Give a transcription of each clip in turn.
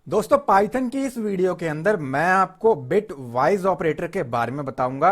दोस्तों पाइथन की इस वीडियो के अंदर मैं आपको बिट वाइज ऑपरेटर के बारे में बताऊंगा।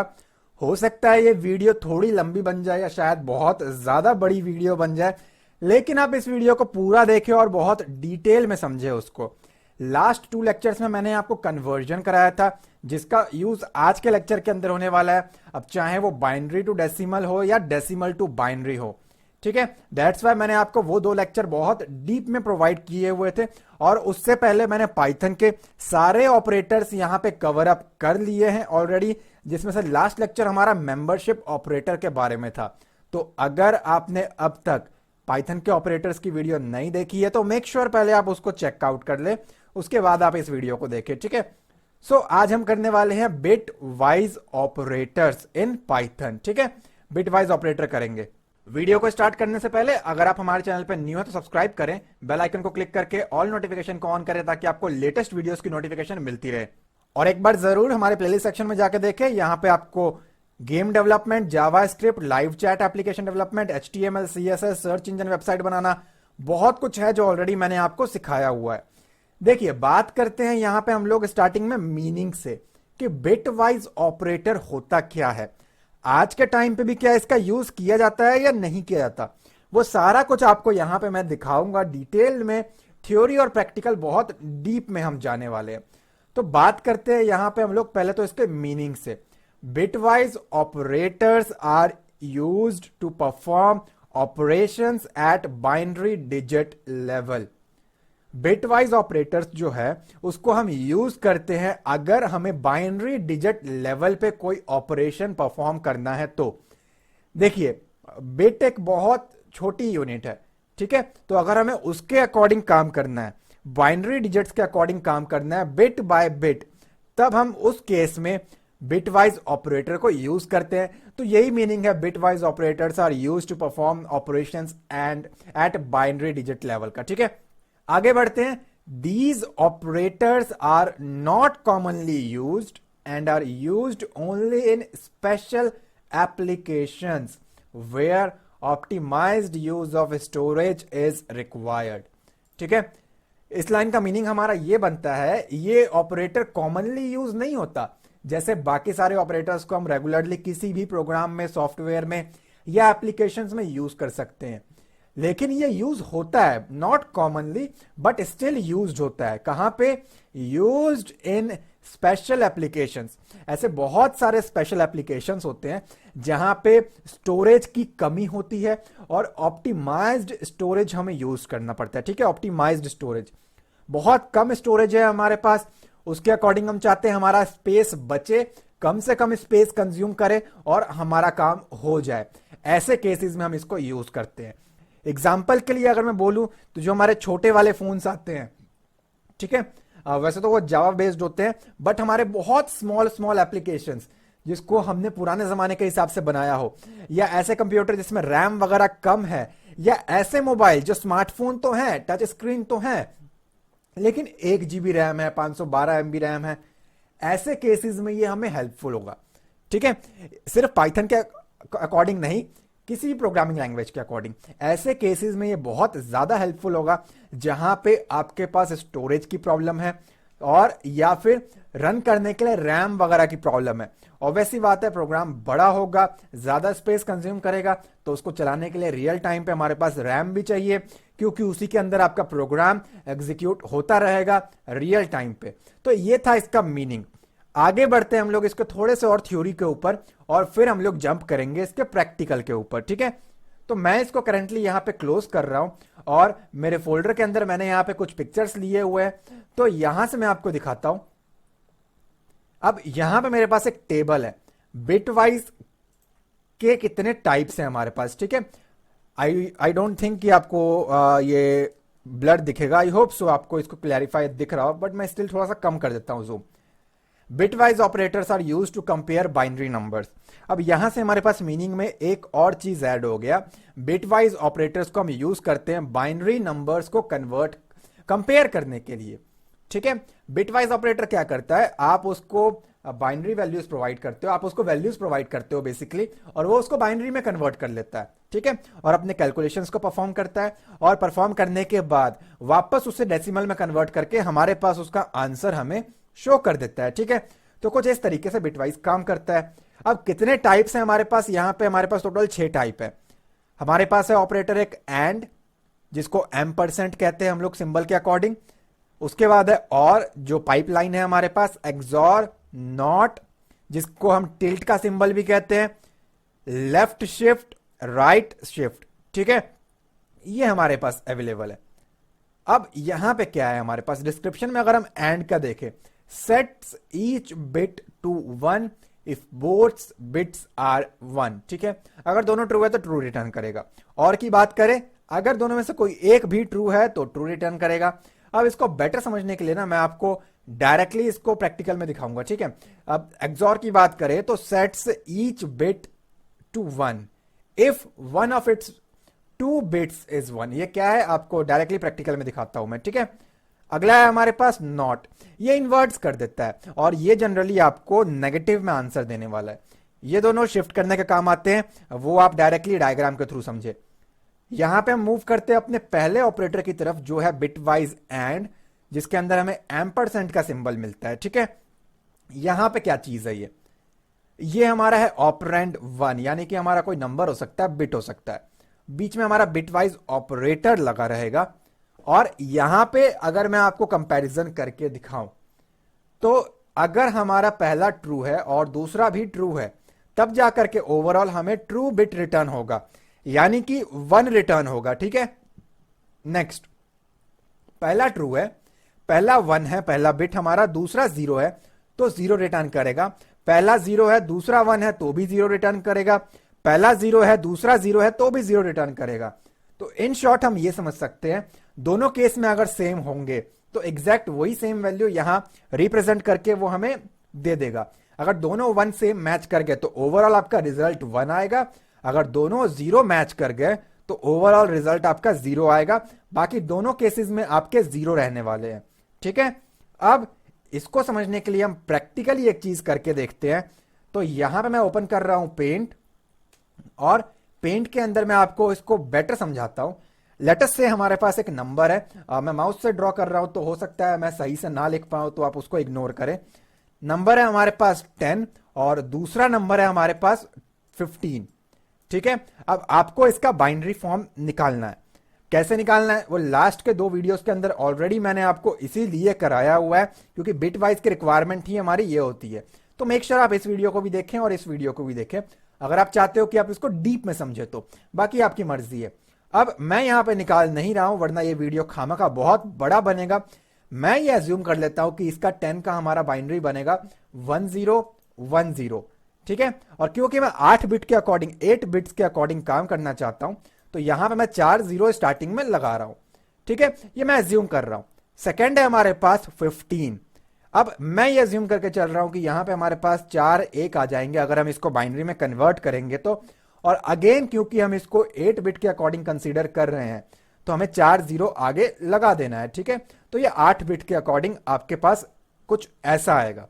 हो सकता है ये वीडियो थोड़ी लंबी बन जाए या शायद बहुत ज्यादा बड़ी वीडियो बन जाए, लेकिन आप इस वीडियो को पूरा देखें और बहुत डिटेल में समझे उसको। लास्ट 2 लेक्चर्स में मैंने आपको कन्वर्जन कराया था, जिसका यूज आज के लेक्चर के अंदर होने वाला है। अब चाहे वो बाइनरी टू डेसिमल हो या डेसिमल टू बाइनरी हो, ठीक है। दैट्स वाई मैंने आपको वो 2 लेक्चर बहुत डीप में प्रोवाइड किए हुए थे, और उससे पहले मैंने पाइथन के सारे ऑपरेटर्स यहां पे कवर अप कर लिए हैं ऑलरेडी, जिसमें से लास्ट लेक्चर हमारा मेंबरशिप ऑपरेटर के बारे में था। तो अगर आपने अब तक पाइथन के ऑपरेटर्स की वीडियो नहीं देखी है तो मेक श्योर पहले आप उसको चेकआउट कर ले, उसके बाद आप इस वीडियो को देखें, ठीक है। सो आज हम करने वाले हैं bit wise operators in Python, ठीक है। बिट वाइज ऑपरेटर करेंगे। वीडियो को स्टार्ट करने से पहले अगर आप हमारे चैनल पर न्यू है तो सब्सक्राइब करें, बेल आइकन को क्लिक करके ऑल नोटिफिकेशन को ऑन करें ताकि आपको लेटेस्ट वीडियोस की नोटिफिकेशन मिलती रहे। और एक बार जरूर हमारे प्लेलिस्ट सेक्शन में जाकर देखें, यहां पे आपको game development, JavaScript, live chat application development, HTML, CSS, search engine website बनाना, बहुत कुछ है जो ऑलरेडी मैंने आपको सिखाया हुआ है। देखिए, बात करते हैं यहां पे हम लोग स्टार्टिंग में मीनिंग से कि बिट वाइज ऑपरेटर होता क्या है। आज के टाइम पे भी क्या इसका यूज किया जाता है या नहीं किया जाता, वो सारा कुछ आपको यहां पे मैं दिखाऊंगा डिटेल में। थ्योरी और प्रैक्टिकल बहुत डीप में हम जाने वाले हैं। तो बात करते हैं यहां पे हम लोग पहले तो इसके मीनिंग से। Bitwise operators are used to perform operations at binary digit level. Bitwise operators जो है उसको हम यूज करते हैं अगर हमें बाइनरी डिजिट लेवल पे कोई ऑपरेशन परफॉर्म करना है तो। देखिए, बिट एक बहुत छोटी यूनिट है, ठीक है। तो अगर हमें उसके अकॉर्डिंग काम करना है, बाइनरी डिजिट्स के अकॉर्डिंग काम करना है बिट बाय बिट, तब हम उस केस में बिटवाइज ऑपरेटर को यूज करते हैं। तो यही मीनिंग है bitwise operators are use to perform operations and at binary digit level का, ठीक है। आगे बढ़ते हैं। These operators are not commonly used and are used only in special applications where optimized use of storage is required, ठीक है। इस line का मीनिंग हमारा ये बनता है, ये ऑपरेटर कॉमनली यूज नहीं होता। जैसे बाकी सारे ऑपरेटर्स को हम रेगुलरली किसी भी प्रोग्राम में, सॉफ्टवेयर में या एप्लीकेशंस में यूज कर सकते हैं, लेकिन ये यूज होता है, not commonly but still used होता है। कहां पे? Used in special applications. ऐसे बहुत सारे स्पेशल एप्लीकेशंस होते हैं जहां पे स्टोरेज की कमी होती है और ऑप्टिमाइज्ड स्टोरेज हमें यूज करना पड़ता है, ठीक है। ऑप्टिमाइज्ड स्टोरेज, बहुत कम स्टोरेज है हमारे पास, उसके अकॉर्डिंग हम चाहते हैं हमारा स्पेस बचे, कम से कम स्पेस कंज्यूम करे और हमारा काम हो जाए। ऐसे केसेस में हम इसको यूज करते हैं। एग्जाम्पल के लिए अगर मैं बोलूं तो जो हमारे छोटे वाले फोन्स आते हैं, ठीक है, वैसे तो वो जावा बेस्ड होते हैं, बट हमारे बहुत स्मॉल स्मॉल एप्लीकेशंस जिसको हमने पुराने जमाने के हिसाब से बनाया हो, या ऐसे कंप्यूटर जिसमें रैम वगैरह कम है, या ऐसे मोबाइल जो स्मार्टफोन तो है, टच स्क्रीन तो है, लेकिन 1 GB रैम है, 512 MB रैम है, ऐसे केसेस में ये हमें हेल्पफुल होगा, ठीक है। सिर्फ पाइथन के अकॉर्डिंग नहीं, किसी भी प्रोग्रामिंग लैंग्वेज के अकॉर्डिंग ऐसे केसेस में ये बहुत ज्यादा हेल्पफुल होगा जहां पे आपके पास स्टोरेज की प्रॉब्लम है और या फिर रन करने के लिए रैम वगैरह की प्रॉब्लम है। ऑब्वियसली बात है, प्रोग्राम बड़ा होगा, ज्यादा स्पेस कंज्यूम करेगा, तो उसको चलाने के लिए रियल टाइम पे हमारे पास रैम भी चाहिए, क्योंकि उसी के अंदर आपका प्रोग्राम एग्जीक्यूट होता रहेगा रियल टाइम पे। तो ये था इसका मीनिंग। आगे बढ़ते हैं हम लोग इसके थोड़े से और थ्योरी के ऊपर, और फिर हम लोग जंप करेंगे इसके प्रैक्टिकल के ऊपर, ठीक है। तो मैं इसको करंटली यहां पे क्लोज कर रहा हूं और मेरे फोल्डर के अंदर मैंने यहां पे कुछ पिक्चर्स लिए हुए हैं, तो यहां से मैं आपको दिखाता हूं। अब यहां पे मेरे पास एक टेबल है, बिटवाइज के कितने टाइप्स हैं हमारे पास, ठीक है। आई डोंट थिंक कि आपको ये ब्लर दिखेगा, आई होप सो आपको इसको क्लैरिफाई दिख रहा हो, बट मैं स्टिल थोड़ा सा कम कर देता हूं zoom. Bitwise operators are used to compare binary numbers. अब यहां से हमारे पास मीनिंग में एक और चीज ऐड हो गया। बिटवाइज ऑपरेटर्स को हम यूज करते हैं बाइनरी नंबर्स को कंपेयर करने के लिए, ठीक है। बिटवाइज ऑपरेटर क्या करता है, आप उसको बाइनरी वैल्यूज प्रोवाइड करते हो, आप उसको वैल्यूज प्रोवाइड करते हो बेसिकली, और वो उसको बाइनरी में कन्वर्ट कर लेता है, ठीक है, और अपने कैलकुलेशंस को परफॉर्म करता है, और परफॉर्म करने के बाद वापस उसे डेसिमल में कन्वर्ट करके हमारे पास उसका आंसर हमें शो कर देता है, ठीक है। तो कुछ इस तरीके से बिटवाइज काम करता है। अब कितने टाइप्स हैं हमारे पास, यहां पे हमारे पास टोटल 6 टाइप है। हमारे पास है ऑपरेटर एक एंड, जिसको M% कहते हैं हम लोग सिंबल के अकॉर्डिंग। उसके बाद है और, जो पाइपलाइन है हमारे पास, एक्सॉर, नॉट, जिसको हम टिल्ट का सिंबल भी कहते हैं, लेफ्ट शिफ्ट, राइट शिफ्ट, ठीक है, ये हमारे पास अवेलेबल है। अब यहां पे क्या है हमारे पास डिस्क्रिप्शन में, अगर हम एंड का देखें, sets each bit to 1 if both bits are 1, ठीक है, अगर दोनों ट्रू है तो ट्रू रिटर्न करेगा। और की बात करें, अगर दोनों में से कोई एक भी ट्रू है तो ट्रू रिटर्न करेगा। अब इसको बेटर समझने के लिए ना मैं आपको डायरेक्टली इसको प्रैक्टिकल में दिखाऊंगा, ठीक है। अब एक्सॉर की बात करें तो sets each bit to 1 if one of its 2 bits is 1। ये क्या है आपको डायरेक्टली प्रैक्टिकल में दिखाता हूं मैं, ठीक है। अगला है हमारे पास नॉट, ये इन्वर्ट्स कर देता है और ये जनरली आपको नेगेटिव में आंसर देने वाला है। ये दोनों शिफ्ट करने के काम आते हैं, वो आप डायरेक्टली डायग्राम के थ्रू समझे। यहां पे हम मूव करते हैं अपने पहले ऑपरेटर की तरफ, जो है बिटवाइज एंड, जिसके अंदर हमें M% का सिंबल मिलता है, ठीक है। यहां पे क्या चीज है, ये हमारा है ऑपरेंड 1, यानी कि हमारा कोई नंबर हो सकता है, बिट हो सकता है, बीच में हमारा बिटवाइज ऑपरेटर लगा रहेगा। और यहां पे अगर मैं आपको कंपैरिजन करके दिखाऊं, तो अगर हमारा पहला ट्रू है और दूसरा भी ट्रू है, तब जाकर के ओवरऑल हमें ट्रू बिट रिटर्न होगा, यानी कि 1 रिटर्न होगा, ठीक है। नेक्स्ट, पहला ट्रू है, पहला 1 है, पहला बिट हमारा, दूसरा 0 है तो 0 रिटर्न करेगा। पहला 0 है, दूसरा 1 है तो भी 0 रिटर्न करेगा। पहला 0 है, दूसरा 0 है तो भी 0 रिटर्न करेगा। तो इन शॉर्ट हम ये समझ सकते हैं, दोनों केस में अगर सेम होंगे तो एग्जैक्ट वही सेम वैल्यू यहां रिप्रेजेंट करके वो हमें दे देगा। अगर दोनों 1 सेम मैच कर गए तो ओवरऑल आपका रिजल्ट 1 आएगा। अगर दोनों 0 मैच कर गए तो ओवरऑल रिजल्ट आपका 0 आएगा। बाकी दोनों केसेस में आपके 0 रहने वाले हैं, ठीक है। अब इसको समझने के लिए हम प्रैक्टिकली एक चीज करके देखते हैं। तो यहां पे मैं ओपन कर रहा हूं पेंट, और पेंट के अंदर मैं आपको इसको बेटर समझाता हूं। लेटस से हमारे पास एक नंबर है, मैं माउस से ड्रॉ कर रहा हूं तो हो सकता है मैं सही से ना लिख पाऊं, तो आप उसको इग्नोर करें। नंबर है हमारे पास 10 और दूसरा नंबर है हमारे पास 15, ठीक है। अब आपको इसका बाइनरी फॉर्म निकालना है। कैसे निकालना है वो लास्ट के 2 वीडियोस के अंदर ऑलरेडी मैंने आपको इसीलिए कराया हुआ है, क्योंकि बिट वाइज की रिक्वायरमेंट ही हमारी ये होती है। तो मेक श्योर आप इस वीडियो को भी देखें और इस वीडियो को भी देखें, अगर आप चाहते हो कि आप इसको डीप में समझे तो। बाकी आपकी मर्जी है। अब मैं यहां पे निकाल नहीं रहा हूं, वरना ये वीडियो खामखा बहुत बड़ा बनेगा। मैं ये अज्यूम कर लेता हूं कि इसका 10 का हमारा बाइनरी बनेगा 1010, ठीक है। और क्योंकि मैं 8 बिट के अकॉर्डिंग, 8 बिट्स के अकॉर्डिंग काम करना चाहता हूं, तो यहां पे मैं 4 0 स्टार्टिंग में लगा रहा हूं, ठीक है। ये मैं अज्यूम कर रहा हूं। सेकेंड है हमारे पास 15। अब मैं ये अज्यूम करके चल रहा हूं कि यहां पे हमारे पास 4 1 आ जाएंगे अगर हम इसको बाइनरी में कन्वर्ट करेंगे तो। और अगेन क्योंकि हम इसको 8 बिट के अकॉर्डिंग कंसीडर कर रहे हैं, तो हमें 4 0 आगे लगा देना है, ठीक है। तो ये 8 बिट के अकॉर्डिंग आपके पास कुछ ऐसा आएगा।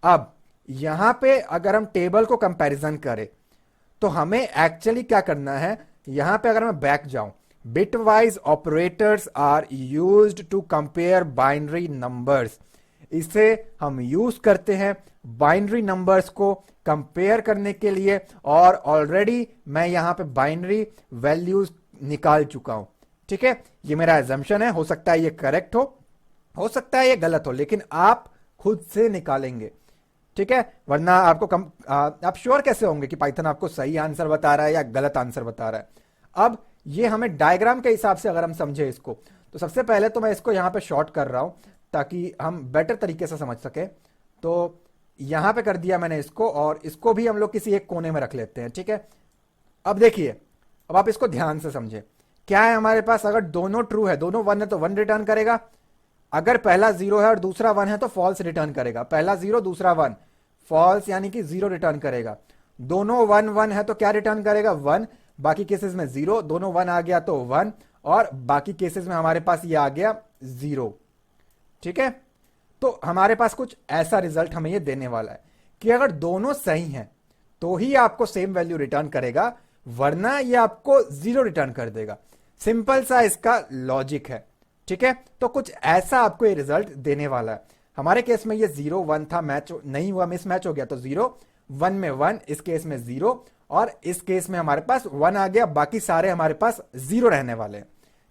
अब यहां पे अगर हम टेबल को कंपैरिजन करें तो हमें एक्चुअली क्या करना है, यहां पे अगर मैं बैक जाऊं, bitwise operators are used to compare binary numbers. इसे हम यूज करते हैं बाइनरी नंबर्स को कंपेयर करने के लिए, और ऑलरेडी मैं यहां पे बाइनरी वैल्यूज निकाल चुका हूं, ठीक है। ये मेरा एजम्पशन है, हो सकता है ये करेक्ट हो सकता है ये गलत हो, लेकिन आप खुद से निकालेंगे, ठीक है। वरना आपको आप श्योर कैसे होंगे कि पाइथन आपको सही आंसर बता रहा है या गलत आंसर बता रहा है। अब ये हमें डायग्राम के हिसाब से अगर हम समझे इसको, तो सबसे पहले तो मैं इसको यहां पे शॉर्ट कर रहा हूं ताकि हम बेटर तरीके से समझ सके। तो यहां पे कर दिया मैंने इसको, और इसको भी हम लोग किसी एक कोने में रख लेते हैं, ठीक है। अब देखिए, अब आप इसको ध्यान से समझे। क्या है हमारे पास, अगर दोनों ट्रू है, दोनों 1 है तो 1 रिटर्न करेगा। अगर पहला 0 है और दूसरा 1 है तो फॉल्स रिटर्न करेगा। पहला 0 दूसरा 1, फॉल्स यानी कि 0 रिटर्न करेगा। दोनों 1 1 है तो क्या रिटर्न करेगा, 1। बाकी केसेस में 0, दोनों 1 आ गया तो 1, और बाकी केसेस में हमारे पास ये आ गया 0, ठीक है। तो हमारे पास कुछ ऐसा रिजल्ट हमें ये देने वाला है कि अगर दोनों सही हैं तो ही आपको सेम वैल्यू रिटर्न करेगा, वरना ये आपको 0 रिटर्न कर देगा। सिंपल सा इसका लॉजिक है, ठीक है। तो कुछ ऐसा आपको ये रिजल्ट देने वाला है। हमारे केस में ये 0 1 था, मैच नहीं हुआ, मिस मैच हो गया, तो 0 1 में 1, इस केस में 0, और इस केस में हमारे पास 1 आ गया, बाकी सारे हमारे पास 0 रहने वाले हैं,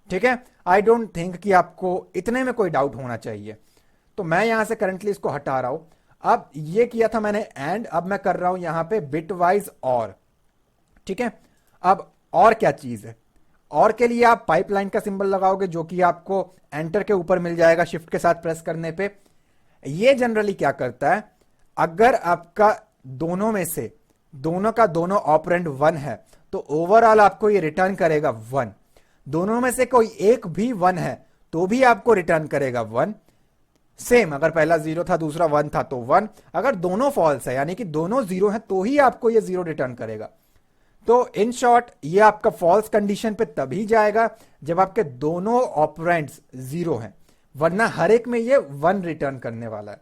ठीक है। आई डोंट थिंक कि आपको इतने में कोई डाउट होना चाहिए। तो मैं यहां से करंटली इसको हटा रहा हूं। अब ये किया था मैंने एंड, अब मैं कर रहा हूं यहां पे बिटवाइज और, ठीक है। अब और क्या चीज है, और के लिए आप पाइपलाइन का सिंबल लगाओगे जो कि आपको एंटर के ऊपर मिल जाएगा शिफ्ट के साथ प्रेस करने पे। ये जनरली क्या करता है, अगर आपका दोनों में से दोनों का दोनों ऑपरेंड 1 है तो ओवरऑल आपको ये रिटर्न करेगा 1। दोनों में से कोई एक भी 1 है तो भी आपको रिटर्न करेगा 1। सेम, अगर पहला 0 था दूसरा 1 था तो 1। अगर दोनों फॉल्स है यानी कि दोनों 0 है तो ही आपको ये 0 रिटर्न करेगा। तो इन शॉर्ट ये आपका फॉल्स कंडीशन पे तभी जाएगा जब आपके दोनों ऑपरेंड्स 0 हैं, वरना हर एक में ये 1 रिटर्न करने वाला है,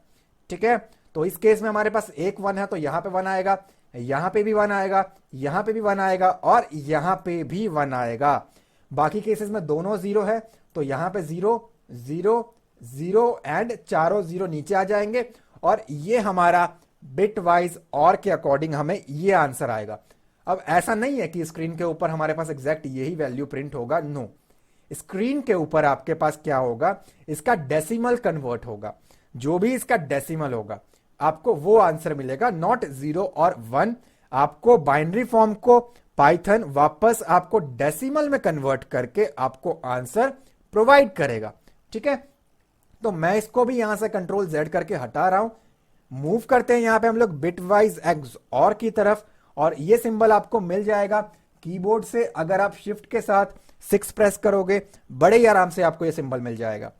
ठीक है। तो इस केस में हमारे पास एक 1 है तो यहां पे 1 आएगा, यहां पे भी 1 आएगा, यहां पे भी 1 आएगा, और यहां पे भी 1 आएगा। बाकी केसेस में दोनों 0 है तो यहां पे 0 0 0 एंड चारों 0 नीचे आ जाएंगे, और ये हमारा बिट वाइज और के अकॉर्डिंग हमें ये आंसर आएगा। अब ऐसा नहीं है कि स्क्रीन के ऊपर हमारे पास एग्जैक्ट यही वैल्यू प्रिंट होगा, नो। स्क्रीन के ऊपर आपके पास क्या होगा, इसका डेसिमल कन्वर्ट होगा। जो भी इसका डेसिमल होगा आपको वो आंसर मिलेगा, नॉट 0 और 1। आपको बाइनरी फॉर्म को पाइथन वापस आपको डेसिमल में कन्वर्ट करके आपको आंसर प्रोवाइड करेगा, ठीक है। तो मैं इसको भी यहां से कंट्रोल Z करके हटा रहा हूं। मूव करते हैं यहां पे हम लोग बिटवाइज एक्स और की तरफ, और ये सिंबल आपको मिल जाएगा कीबोर्ड से। अगर आप शिफ्ट के साथ 6 प्रेस करोगे बड़े ही आराम से आपको ये सिंबल मिल जाएगा।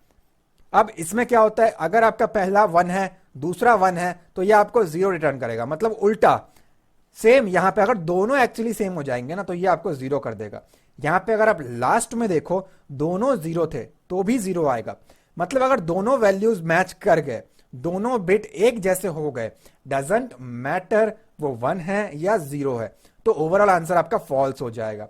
अब इसमें क्या होता है, अगर आपका पहला 1 है दूसरा 1 है तो ये आपको 0 रिटर्न करेगा, मतलब उल्टा। सेम यहां पे अगर दोनों एक्चुअली सेम हो जाएंगे ना तो ये आपको 0 कर देगा। यहां पे अगर आप लास्ट में देखो दोनों 0 थे तो भी 0 आएगा, मतलब अगर दोनों वैल्यूज मैच कर गए, दोनों बिट एक जैसे हो गए, डजंट मैटर वो 1 है या 0 है, तो ओवरऑल आंसर आपका फॉल्स हो जाएगा।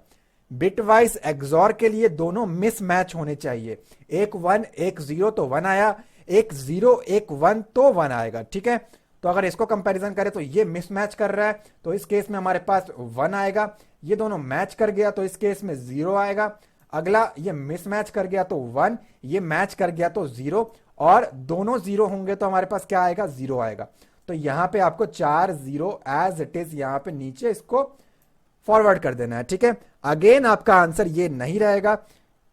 बिटवाइज एक्सॉर के लिए दोनों मिस मैच होने चाहिए, एक 1 एक 0 तो 1 आया, एक 0 एक 1 तो 1 आएगा, ठीक है। तो अगर इसको कंपैरिजन करें तो ये मिस मैच कर रहा है तो इस केस में हमारे पास 1 आएगा। ये दोनों मैच कर गया तो इस केस में 0 आएगा। अगला ये मिस मैच कर गया तो 1, ये मैच कर गया तो 0, और दोनों 0 होंगे तो हमारे पास क्या आएगा, 0 आएगा। तो यहां पे आपको 4 0 एज इट इज यहां पे नीचे इसको फॉरवर्ड कर देना है, ठीक है। अगेन आपका आंसर ये नहीं रहेगा,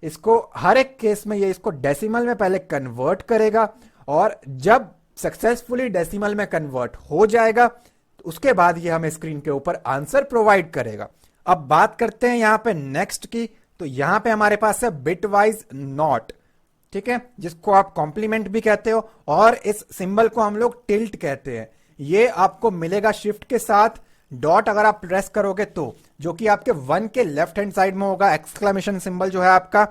इसको हर एक केस में ये इसको डेसिमल में पहले कन्वर्ट करेगा, और जब सक्सेसफुली डेसिमल में कन्वर्ट हो जाएगा तो उसके बाद ये हमें स्क्रीन के ऊपर आंसर प्रोवाइड करेगा। अब बात करते हैं यहां पे नेक्स्ट की। तो यहां पे हमारे पास है बिटवाइज नॉट, ठीक है, जिसको आप कॉम्प्लीमेंट भी कहते हो, और इस सिंबल को हम लोग टिल्ट कहते हैं। ये आपको मिलेगा शिफ्ट के साथ, डॉट अगर आप प्रेस करोगे तो, जो कि आपके 1 के लेफ्ट हैंड साइड में होगा, एक्सक्लेमेशन सिंबल जो है आपका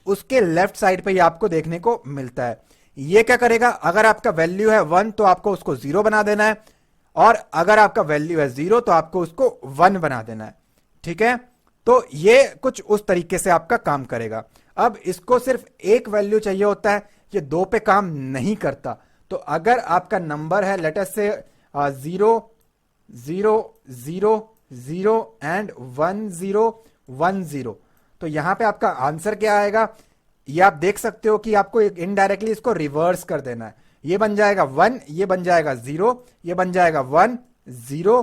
उसके लेफ्ट साइड पे ये आपको देखने को मिलता है। ये क्या करेगा, अगर आपका वैल्यू है 1 तो आपको उसको 0 बना देना है, और अगर आपका वैल्यू है 0 तो आपको उसको 1 बना देना है, ठीक है। तो ये कुछ उस तरीके से आपका काम करेगा। अब इसको सिर्फ एक वैल्यू चाहिए होता है, ये 2 पे काम नहीं करता। तो अगर आपका नंबर है लेट अस से 0 0 0 0 एंड 1 0 1 0, तो यहां पे आपका आंसर क्या आएगा, ये आप देख सकते हो कि आपको इनडायरेक्टली इसको रिवर्स कर देना है। ये बन जाएगा 1, ये बन जाएगा 0, ये बन जाएगा 1 0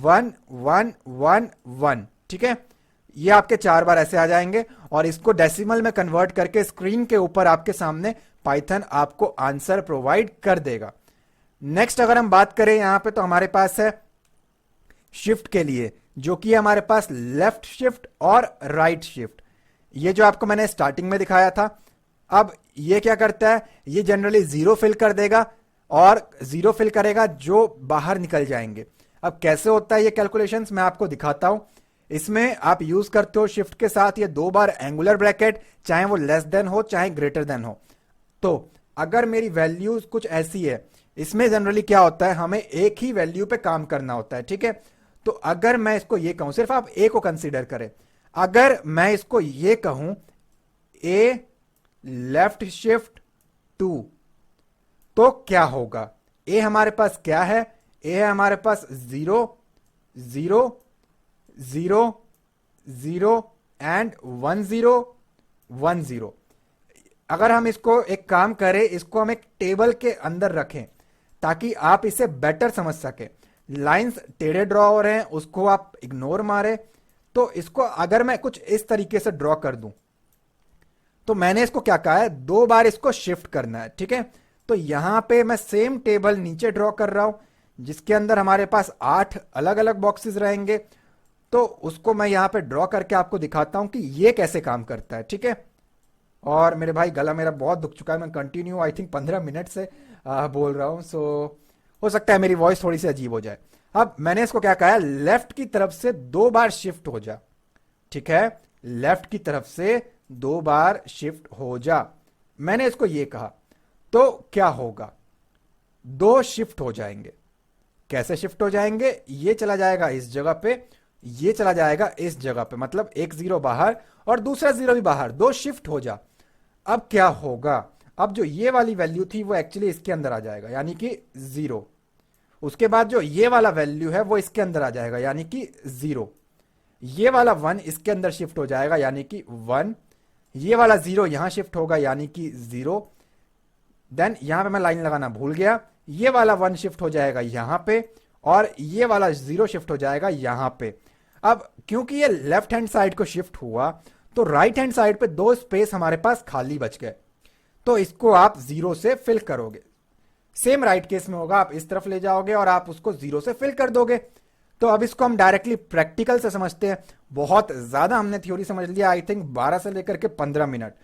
1 1 1 1, ठीक है। ये आपके 4 बार ऐसे आ जाएंगे, और इसको डेसिमल में कन्वर्ट करके स्क्रीन के ऊपर आपके सामने पाइथन आपको आंसर प्रोवाइड कर देगा। नेक्स्ट अगर हम बात करें यहां पे, तो हमारे पास है शिफ्ट के लिए, जो कि हमारे पास लेफ्ट शिफ्ट और राइट शिफ्ट। ये जो आपको मैंने स्टार्टिंग में दिखाया था। अब ये क्या करता है, ये जनरली 0 फिल कर देगा, और 0 फिल करेगा जो बाहर निकल जाएंगे। अब कैसे होता है ये कैलकुलेशंस, मैं आपको दिखाता हूं। इसमें आप यूज करते हो शिफ्ट के साथ ये 2 बार एंगुलर ब्रैकेट, चाहे वो लेस देन हो चाहे ग्रेटर देन हो। तो अगर मेरी वैल्यूज कुछ ऐसी है, इसमें जनरली क्या होता है, हमें एक ही वैल्यू पे काम करना होता है, ठीक है। तो अगर मैं इसको ये कहूं, सिर्फ आप ए को कंसीडर करें, अगर मैं इसको ये कहूं ए लेफ्ट शिफ्ट 2, तो क्या होगा? ए हमारे पास क्या है? ए है हमारे पास 0 0 0 0 एंड 1 0 1 0। अगर हम इसको एक काम करें, इसको हम एक टेबल के अंदर रखें ताकि आप इसे बेटर समझ सके। लाइंस टेढ़े ड्रॉ हो रहे हैं, उसको आप इग्नोर मारे। तो इसको अगर मैं कुछ इस तरीके से ड्रॉ कर दूं, तो मैंने इसको क्या कहा है, 2 बार इसको शिफ्ट करना है, ठीक है। तो यहां पे मैं सेम टेबल नीचे ड्रॉ कर रहा हूं, जिसके अंदर हमारे पास 8 अलग अलग बॉक्सेस रहेंगे। तो उसको मैं यहां पे ड्रॉ करके आपको दिखाता हूं कि ये कैसे काम करता है, ठीक है। और मेरे भाई गला मेरा बहुत दुख चुका है, मैं कंटिन्यू आई थिंक 15 मिनट से बोल रहा हूं, सो हो सकता है मेरी वॉइस थोड़ी सी अजीब हो जाए। अब मैंने इसको क्या कहा है, लेफ्ट की तरफ से 2 बार शिफ्ट हो जा, ठीक है। लेफ्ट की तरफ से 2 बार शिफ्ट हो जा, मैंने इसको ये कहा। तो क्या होगा, 2 शिफ्ट हो जाएंगे। कैसे शिफ्ट हो जाएंगे? ये चला जाएगा इस जगह पे, ये चला जाएगा इस जगह पे, मतलब एक 0 बाहर और दूसरा 0 भी बाहर, 2 शिफ्ट हो जा। अब क्या होगा, अब जो ये वाली वैल्यू थी वो एक्चुअली इसके अंदर आ जाएगा, यानी कि 0। उसके बाद जो ये वाला वैल्यू है वो इसके अंदर आ जाएगा, यानी कि 0। ये वाला 1 इसके अंदर शिफ्ट हो जाएगा, यानी कि 1। ये वाला 0 यहां शिफ्ट होगा, यानी कि 0। देन यहां पे मैं लाइन लगाना भूल गया, ये वाला 1 शिफ्ट हो जाएगा यहां पे, और ये वाला 0 शिफ्ट हो जाएगा यहां पे। अब क्योंकि ये लेफ्ट हैंड साइड को शिफ्ट हुआ, तो राइट हैंड साइड पे 2 स्पेस हमारे पास खाली बच गए। तो इसको आप 0 से फिल करोगे। सेम राइट केस में होगा, आप इस तरफ ले जाओगे और आप उसको 0 से फिल कर दोगे। तो अब इसको हम डायरेक्टली प्रैक्टिकल से समझते हैं। बहुत ज्यादा हमने थ्योरी समझ लिया, आई थिंक 12 से लेकर के 15 मिनट।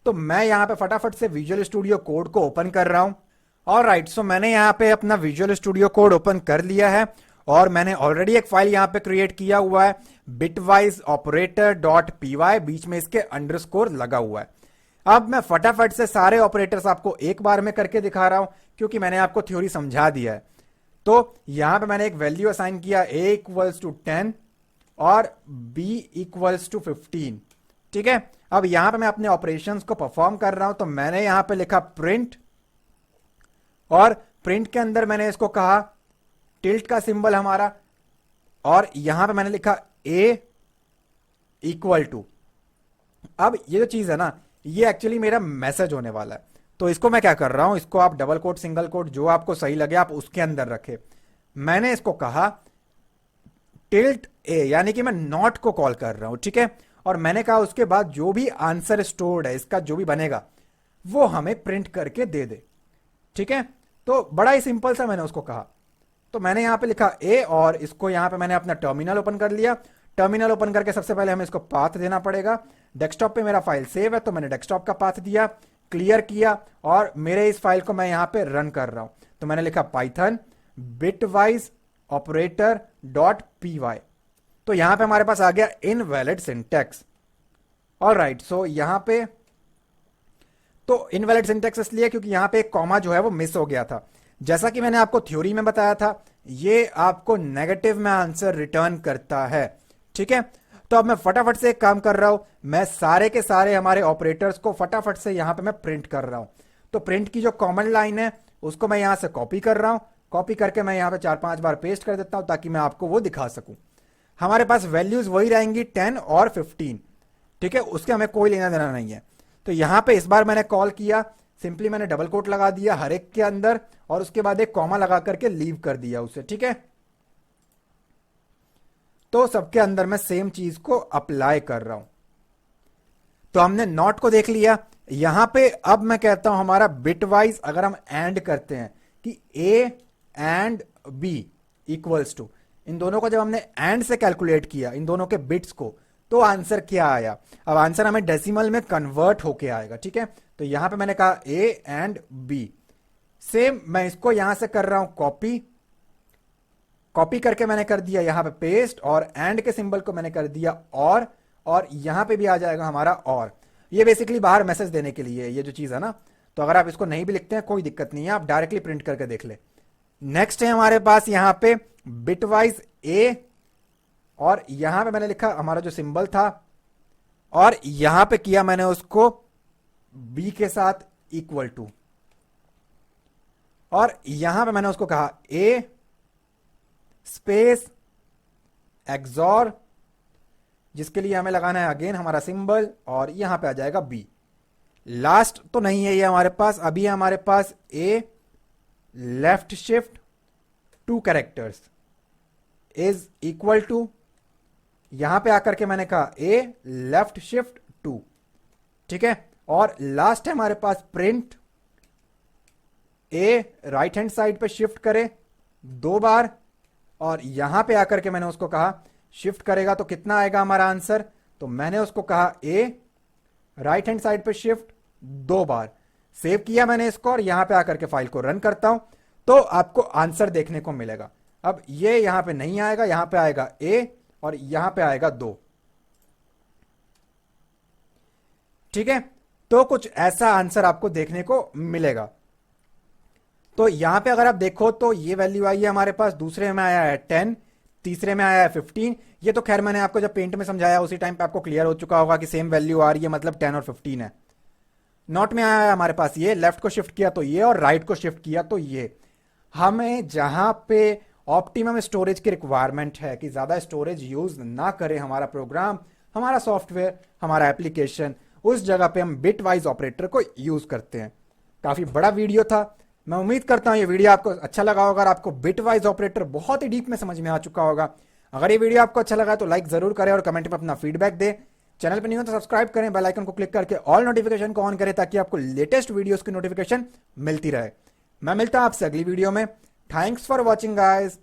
तो मैं यहां पे फटाफट से विजुअल स्टूडियो कोड को ओपन कर रहा हूं। ऑलराइट, सो मैंने यहां पे अपना विजुअल स्टूडियो कोड ओपन कर लिया है और मैंने ऑलरेडी एक फाइल यहां पे क्रिएट किया हुआ है, बिटवाइज ऑपरेटर डॉट पीवाई, बीच में इसके अंडरस्कोर लगा हुआ है। अब मैं फटाफट से सारे ऑपरेटर्स आपको एक बार में करके दिखा रहा हूं, क्योंकि मैंने आपको थ्योरी समझा दिया है। तो यहां पे मैंने एक वैल्यू असाइन किया, a इक्वल्स टू 10 और b इक्वल्स टू 15, ठीक है। अब यहां पे मैं अपने ऑपरेशंस को परफॉर्म कर रहा हूं, तो मैंने यहां पे लिखा प्रिंट, और प्रिंट के अंदर मैंने इसको कहा टिल्ट का सिंबल हमारा, और यहां पे मैंने लिखा a इक्वल टू। अब ये जो चीज है ना, ये एक्चुअली मेरा मैसेज होने वाला है। तो इसको मैं क्या कर रहा हूं, इसको आप डबल कोट सिंगल कोट जो आपको सही लगे आप उसके अंदर रखे। मैंने इसको कहा टिल्ट ए, यानी कि मैं नॉट को कॉल कर रहा हूं, ठीक है। और मैंने कहा उसके बाद जो भी आंसर स्टोर्ड है, इसका जो भी बनेगा वो हमें प्रिंट करके दे दे, ठीक है। तो बड़ा ही सिंपल सा मैंने उसको कहा। तो मैंने यहां पे लिखा ए, और इसको यहां पे मैंने अपना टर्मिनल ओपन कर लिया। टर्मिनल ओपन करके सबसे पहले हमें इसको पाथ देना पड़ेगा। डेस्कटॉप पे मेरा फाइल सेव है, तो मैंने डेस्कटॉप का पाथ दिया, क्लियर किया, और मेरे इस फाइल को मैं यहां पे रन कर रहा हूं। तो मैंने लिखा Python bitwise operator dot PY. तो यहां पे हमारे पास आ गया इनवैलिड सिंटैक्स। ऑलराइट, सो यहां पे तो इनवैलिड सिंटैक्स इसलिए क्योंकि यहां पे एक कॉमा जो है वो मिस हो गया था। जैसा कि मैंने आपको थ्योरी में बताया था, ये आपको नेगेटिव में आंसर रिटर्न करता है, ठीक है। तो अब मैं फटाफट से एक काम कर रहा हूं, मैं सारे के सारे हमारे ऑपरेटर्स को फटाफट से यहां पे मैं प्रिंट कर रहा हूं। तो प्रिंट की जो कॉमन लाइन है उसको मैं यहां से कॉपी कर रहा हूं। कॉपी करके मैं यहां पे 4-5 बार पेस्ट कर देता हूं ताकि मैं आपको वो दिखा सकूं। हमारे पास वैल्यूज वही रहेंगी 10 और 15, ठीक है, उसके हमें कोई लेना देना नहीं है। तो यहां पे इस बार मैंने कॉल किया, सिंपली मैंने डबल कोट लगा दिया हर एक के अंदर, और उसके बाद एक कॉमा लगा करके लीव कर दिया उसे, ठीक है। तो सबके अंदर मैं सेम चीज को अप्लाई कर रहा हूं। तो हमने नॉट को देख लिया। यहां पे अब मैं कहता हूं हमारा बिटवाइज अगर हम एंड करते हैं कि a and b equals to, इन दोनों को जब हमने एंड से कैलकुलेट किया इन दोनों के बिट्स को, तो आंसर क्या आया? अब आंसर हमें डेसिमल में कन्वर्ट होके आएगा, ठीक है। तो यहां पे मैंने कहा a एंड b। सेम मैं इसको यहां से कर रहा हूं कॉपी करके मैंने कर दिया यहां पे पेस्ट, और एंड के सिंबल को मैंने कर दिया और यहां पे भी आ जाएगा हमारा और। ये बेसिकली बाहर मैसेज देने के लिए ये जो चीज है ना। तो अगर आप इसको नहीं भी लिखते हैं कोई दिक्कत नहीं है, आप डायरेक्टली प्रिंट करके देख ले। नेक्स्ट है हमारे पास यहां पे बिटवाइज ए, और यहां पे मैंने लिखा हमारा जो सिंबल था, और यहां पे किया मैंने उसको बी के साथ इक्वल टू, और यहां पे मैंने उसको कहा ए स्पेस एक्सॉर, जिसके लिए हमें लगाना है अगेन हमारा सिंबल, और यहां पे आ जाएगा बी। लास्ट तो नहीं है ये हमारे पास, अभी है हमारे पास a left shift 2 characters is equal to, यहां पे आकर के मैंने कहा ए लेफ्ट शिफ्ट 2, ठीक है। और लास्ट है हमारे पास प्रिंट ए राइट हैंड साइड पे शिफ्ट करे 2 बार, और यहां पे आकर के मैंने उसको कहा शिफ्ट करेगा तो कितना आएगा हमारा आंसर, तो मैंने उसको कहा ए राइट हैंड साइड पे शिफ्ट 2 बार। सेव किया मैंने इसको, और यहां पे आकर के फाइल को रन करता हूं तो आपको आंसर देखने को मिलेगा। अब ये यहां पे नहीं आएगा, यहां पे आएगा ए और यहां पे आएगा 2, ठीक है। तो कुछ ऐसा आंसर आपको देखने को मिलेगा। तो यहां पे अगर आप देखो तो ये वैल्यू आई है हमारे पास, दूसरे में आया है 10, तीसरे में आया है 15। ये तो खैर मैंने आपको जब पेंट में समझाया उसी टाइम पे आपको क्लियर हो चुका होगा कि सेम वैल्यू आ रही है, मतलब 10 और 15 है। नोट में आया है हमारे पास ये, लेफ्ट को शिफ्ट किया तो ये, और राइट को शिफ्ट किया तो ये। हमें जहां पे ऑप्टिमम स्टोरेज की रिक्वायरमेंट है कि ज्यादा स्टोरेज यूज ना करे हमारा प्रोग्राम, हमारा सॉफ्टवेयर, हमारा एप्लीकेशन, उस जगह पे हम बिट वाइज ऑपरेटर को यूज करते हैं। काफी बड़ा वीडियो था, मैं उम्मीद करता हूं ये वीडियो आपको अच्छा लगा होगा और आपको बिट वाइज ऑपरेटर बहुत ही डीप में समझ में आ चुका होगा। अगर ये वीडियो आपको अच्छा लगा तो लाइक जरूर करें और कमेंट में अपना फीडबैक दें। चैनल पर नहीं हो तो सब्सक्राइब करें, बेल आइकन को क्लिक करके ऑल नोटिफिकेशन को ऑन करें ताकि आपको लेटेस्ट वीडियोस की नोटिफिकेशन मिलती रहे। मैं मिलता हूं आपसे अगली वीडियो में। Thanks for watching guys.